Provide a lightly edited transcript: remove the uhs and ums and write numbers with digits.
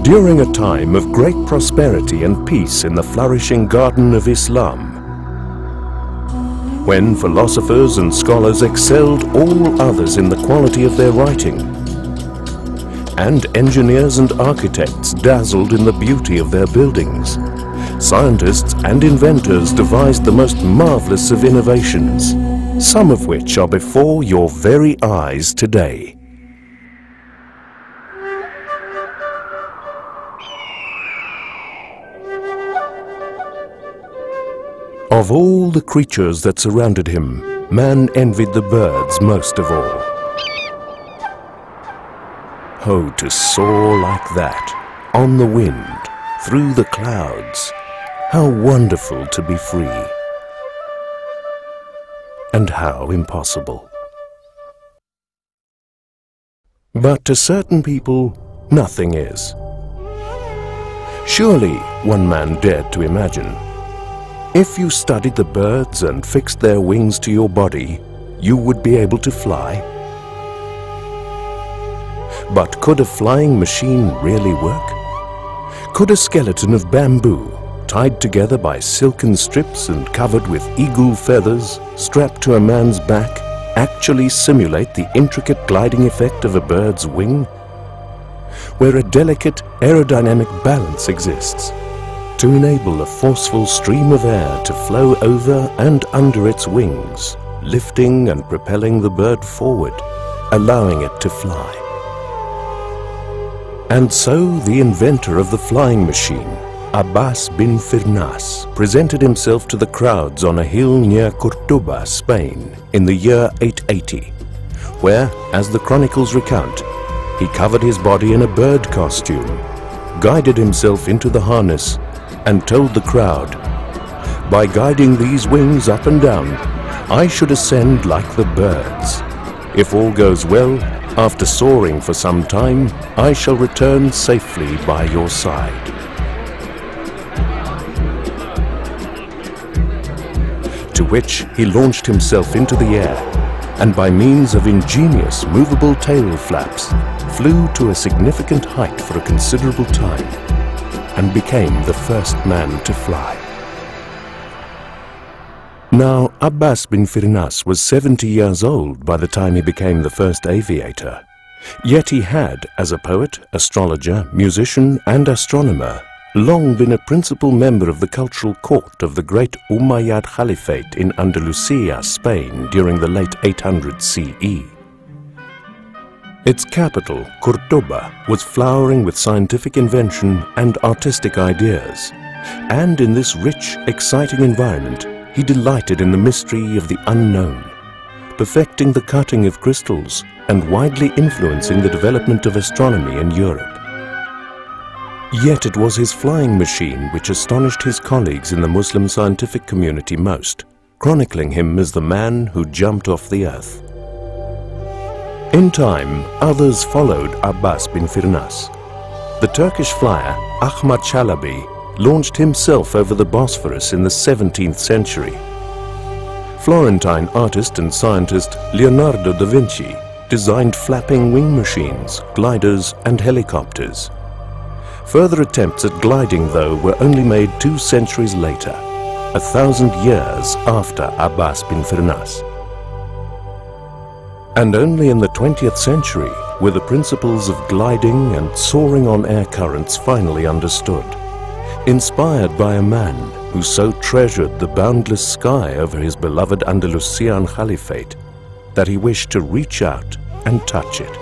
During a time of great prosperity and peace in the flourishing garden of Islam, when philosophers and scholars excelled all others in the quality of their writing, and engineers and architects dazzled in the beauty of their buildings, scientists and inventors devised the most marvelous of innovations, some of which are before your very eyes today. Of all the creatures that surrounded him, man envied the birds most of all. Oh, to soar like that, on the wind, through the clouds, how wonderful to be free, and how impossible. But to certain people, nothing is. Surely, one man dared to imagine, if you studied the birds and fixed their wings to your body, you would be able to fly. But could a flying machine really work? Could a skeleton of bamboo, tied together by silken strips and covered with eagle feathers, strapped to a man's back, actually simulate the intricate gliding effect of a bird's wing? Where a delicate aerodynamic balance exists, to enable a forceful stream of air to flow over and under its wings, lifting and propelling the bird forward, allowing it to fly. And so the inventor of the flying machine, Abbas Ibn Firnas, presented himself to the crowds on a hill near Cordoba, Spain, in the year 880, where, as the chronicles recount, he covered his body in a bird costume, guided himself into the harness, and told the crowd, "By guiding these wings up and down, I should ascend like the birds. If all goes well, after soaring for some time, I shall return safely by your side." To which he launched himself into the air, and by means of ingenious movable tail flaps, flew to a significant height for a considerable time, and became the first man to fly. Now, Abbas Ibn Firnas was 70 years old by the time he became the first aviator. Yet he had, as a poet, astrologer, musician and astronomer, long been a principal member of the cultural court of the great Umayyad Caliphate in Andalusia, Spain, during the late 800 CE. Its capital, Cordoba, was flowering with scientific invention and artistic ideas. And in this rich, exciting environment, he delighted in the mystery of the unknown, perfecting the cutting of crystals and widely influencing the development of astronomy in Europe. Yet it was his flying machine which astonished his colleagues in the Muslim scientific community most, chronicling him as the man who jumped off the earth. In time, others followed Abbas Ibn Firnas. The Turkish flyer, Ahmad Chalabi, launched himself over the Bosphorus in the 17th century. Florentine artist and scientist Leonardo da Vinci designed flapping wing machines, gliders and helicopters. Further attempts at gliding, though, were only made 2 centuries later, 1,000 years after Abbas Ibn Firnas. And only in the 20th century were the principles of gliding and soaring on air currents finally understood, inspired by a man who so treasured the boundless sky over his beloved Andalusian Caliphate that he wished to reach out and touch it.